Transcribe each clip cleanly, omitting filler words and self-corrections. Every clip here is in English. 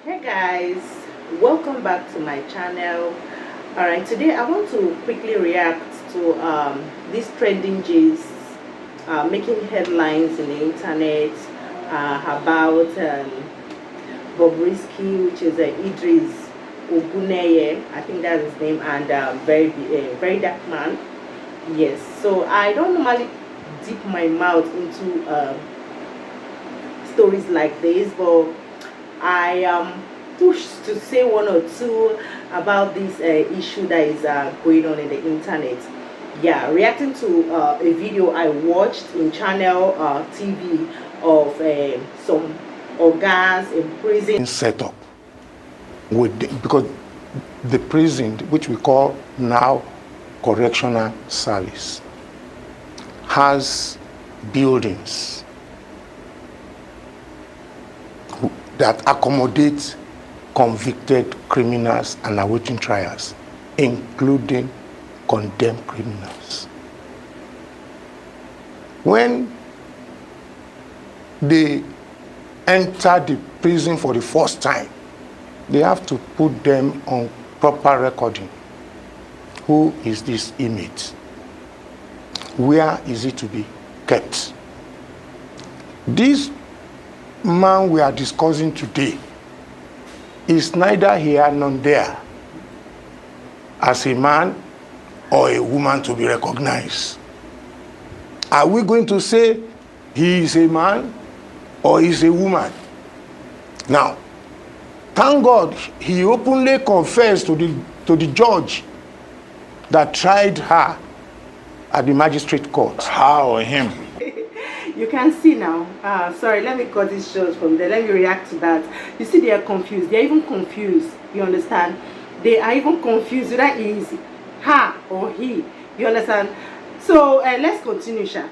Hey guys, welcome back to my channel. All right, today I want to quickly react to these trending gist making headlines in the internet about bobrisky, which is Idris Oguneye, I think that's his name, and very dark man. Yes, so I don't normally dip my mouth into stories like this, but I am pushed to say one or two about this issue that is going on in the internet. Yeah, reacting to a video I watched in channel TV of some organs in prison. Set up because the prison, which we call now correctional service, has buildings that accommodate convicted criminals and awaiting trials, including condemned criminals. When they enter the prison for the first time, they have to put them on proper recording. Who is this inmate? Where is it to be kept? This man we are discussing today is neither here nor there as a man or a woman to be recognized. Are we going to say he is a man or is a woman? Now, thank God he openly confessed to the judge that tried her at the magistrate court. Her or him? You can see now. Sorry, let me cut this short from there. Let me react to that. You see, they are confused. They are even confused. You understand? They are even confused whether it is her or he. You understand? So let's continue, Sha.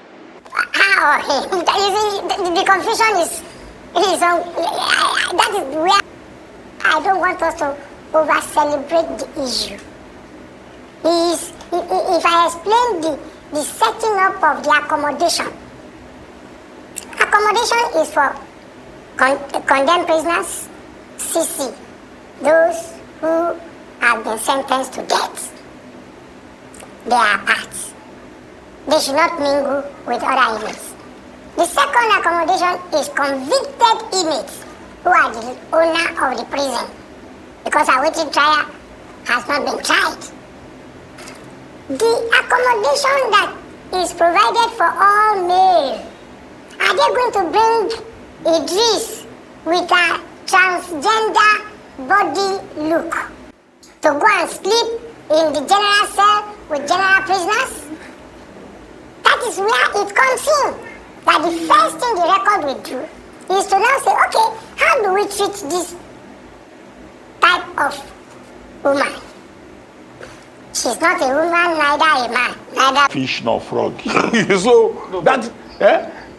Her or he. The confusion is that is where I don't want us to over celebrate the issue. If I explain the setting up of the accommodation. Accommodation is for condemned prisoners, CC, those who have been sentenced to death. They are apart. They should not mingle with other inmates. The second accommodation is convicted inmates who are the owner of the prison because awaiting trial has not been tried. The accommodation that is provided for all male, are they going to bring Idris with a transgender body look to go and sleep in the general cell with general prisoners? That is where it comes in. That the first thing the record will do is to now say, okay, how do we treat this type of woman? She's not a woman, neither a man, neither Fish nor frog. So No, that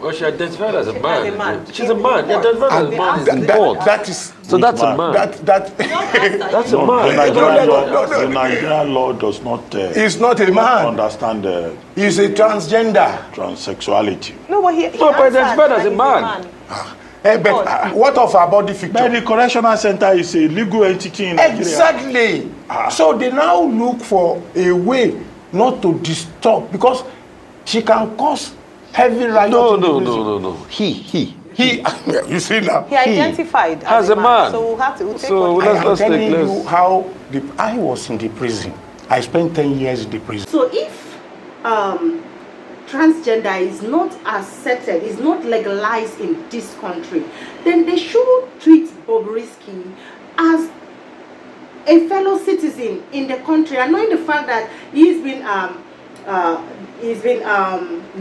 Well, she identified as a man. She's a man. She identified as a man. that is So that's a man. That's a man. The Nigerian law does not. He's not a man. Understand He's a transgender. transsexuality. No, but he but identified as a he's man. But what of our body picture? But the correctional center is a legal entity in Nigeria. Exactly. So they now look for a way not to disturb because she can cause heavy riot. No. He. You see now. He identified as a man. So we'll have to take So what I am telling take you less. how I was in the prison. I spent 10 years in the prison. So if transgender is not accepted, is not legalized in this country, then they should treat Bobrisky as a fellow citizen in the country, and knowing the fact that he's been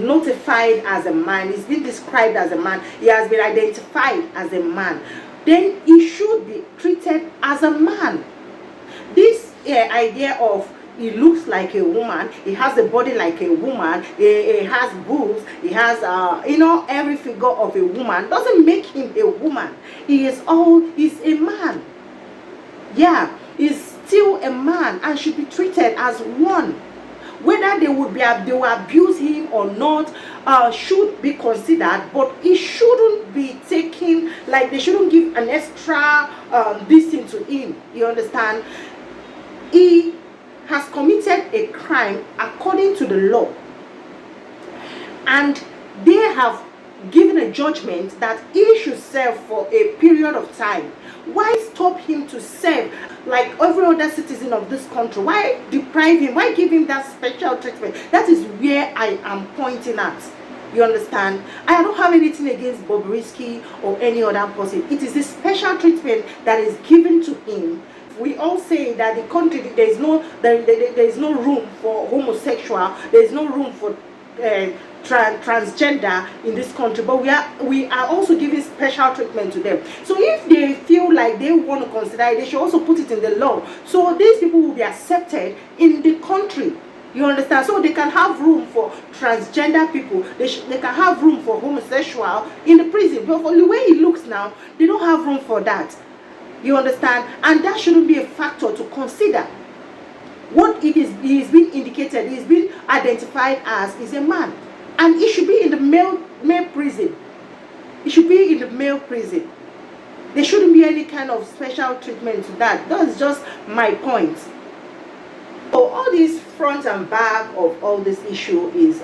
notified as a man, he's been described as a man, he has been identified as a man, then he should be treated as a man. This idea of he looks like a woman, he has a body like a woman, he has boobs, he has every figure of a woman, doesn't make him a woman. He's a man. Yeah, he's still a man and should be treated as one. Whether they will abuse him or not should be considered, but it shouldn't be taken like they shouldn't give an extra this thing to him. You understand? He has committed a crime according to the law, and they have given a judgment that he should serve for a period of time. Why stop him to serve like every other citizen of this country? Why deprive him? Why give him that special treatment? That is where I am pointing at. You understand? I don't have anything against Bobrisky or any other person. It is the special treatment that is given to him. We all say that the country, there is no room for homosexual, there is no room for transgender in this country, but we are also giving special treatment to them. So if they feel like they want to consider it, they should also put it in the law, so these people will be accepted in the country. You understand? So they can have room for transgender people, they can have room for homosexual in the prison. But for the way it looks now, they don't have room for that. You understand? And that shouldn't be a factor to consider. What he is being indicated, he is being identified as, is a man, and he should be in the male prison. He should be in the male prison. There shouldn't be any kind of special treatment to that. That's just my point. So all this front and back of all this issue is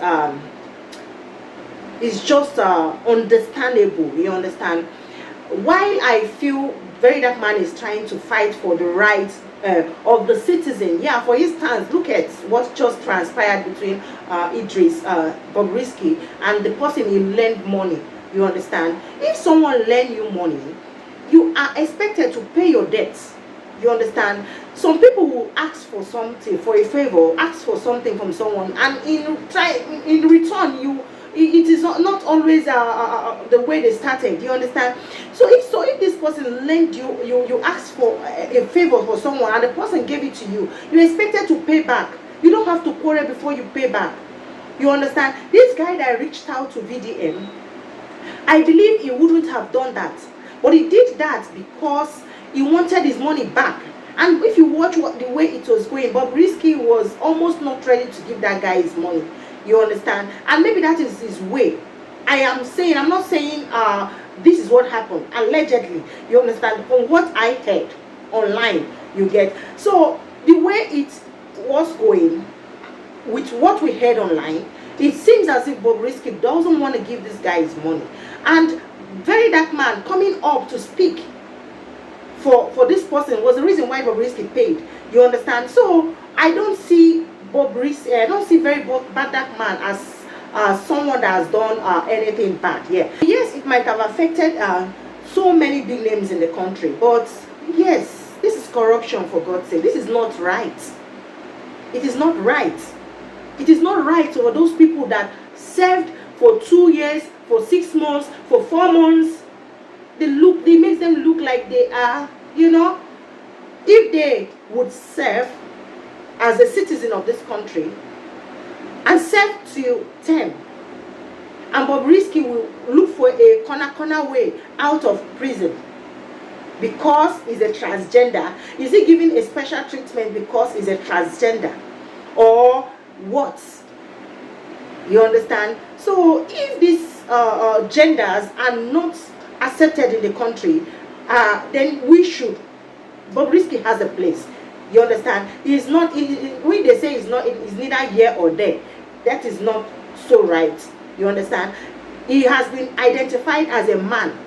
just understandable. You understand? While I feel very that man is trying to fight for the rights of the citizen. Yeah, for instance, look at what just transpired between Bobrisky and the person he lent money. You understand? If someone lend you money, you are expected to pay your debts. You understand? Some people will ask for something, for a favor, ask for something from someone, and in return, it is not always the way they started. You understand? So if this person lent you asked for a favor for someone and the person gave it to you, you're expected to pay back. You don't have to quarrel before you pay back. You understand? This guy that reached out to VDM, I believe he wouldn't have done that, but he did that because he wanted his money back. And if you watch the way it was going, Bobrisky was almost not ready to give that guy his money. You understand? And maybe that is his way. I'm not saying this is what happened, allegedly. You understand? From what I heard online, you get. So the way it was going, with what we heard online, it seems as if Bobrisky doesn't want to give this guy his money. And very dark man coming up to speak for this person was the reason why Bobrisky paid. You understand? So I don't see Bobrisky, I don't see very bad that man as someone that has done anything bad. Yeah. Yes, it might have affected so many big names in the country, but yes, this is corruption, for God's sake. This is not right. It is not right. It is not right for those people that served for 2 years, for 6 months, for 4 months. They make them look like they are, if they would serve as a citizen of this country and serve till 10, and Bobrisky will look for a corner way out of prison because he's a transgender. Is he given a special treatment because he's a transgender, or what? You understand? So if these genders are not accepted in the country, then Bobrisky has a place. You understand? He's not, when they say he's neither here or there, that is not so right. You understand? He has been identified as a man.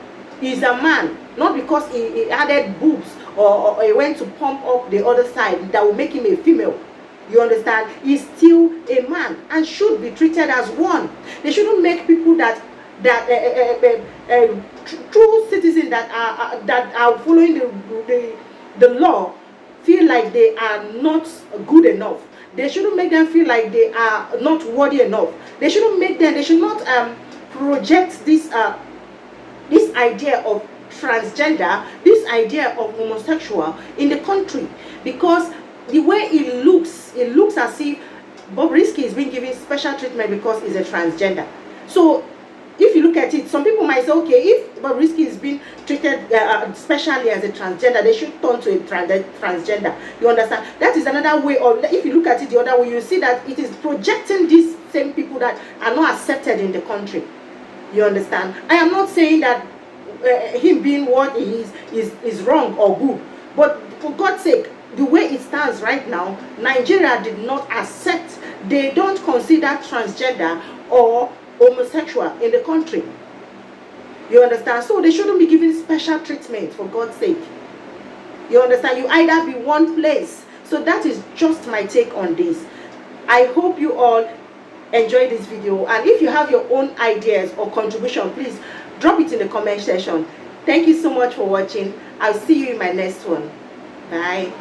He's a man, not because he added boobs or he went to pump up the other side that will make him a female. You understand? He's still a man and should be treated as one. They shouldn't make people that true citizens that are following the law feel like they are not good enough. They shouldn't make them feel like they are not worthy enough. They should not project this idea of transgender, this idea of homosexual in the country, because the way it looks as if Bobrisky is being given special treatment because he's a transgender. So if you look at it, some people might say, okay, if bobrisky is being treated especially as a transgender, they should turn to a transgender. You understand? That is another way of, if you look at it the other way, you see that it is projecting these same people that are not accepted in the country. You understand? I am not saying that him being what he is wrong or good, but for God's sake, the way it stands right now, Nigeria did not accept, they don't consider transgender or homosexual in the country. You understand? So they shouldn't be given special treatment, for God's sake. You understand? You either be one place. So that is just my take on this. I hope you all enjoy this video, and if you have your own ideas or contribution, please drop it in the comment section. Thank you so much for watching. I'll see you in my next one. Bye.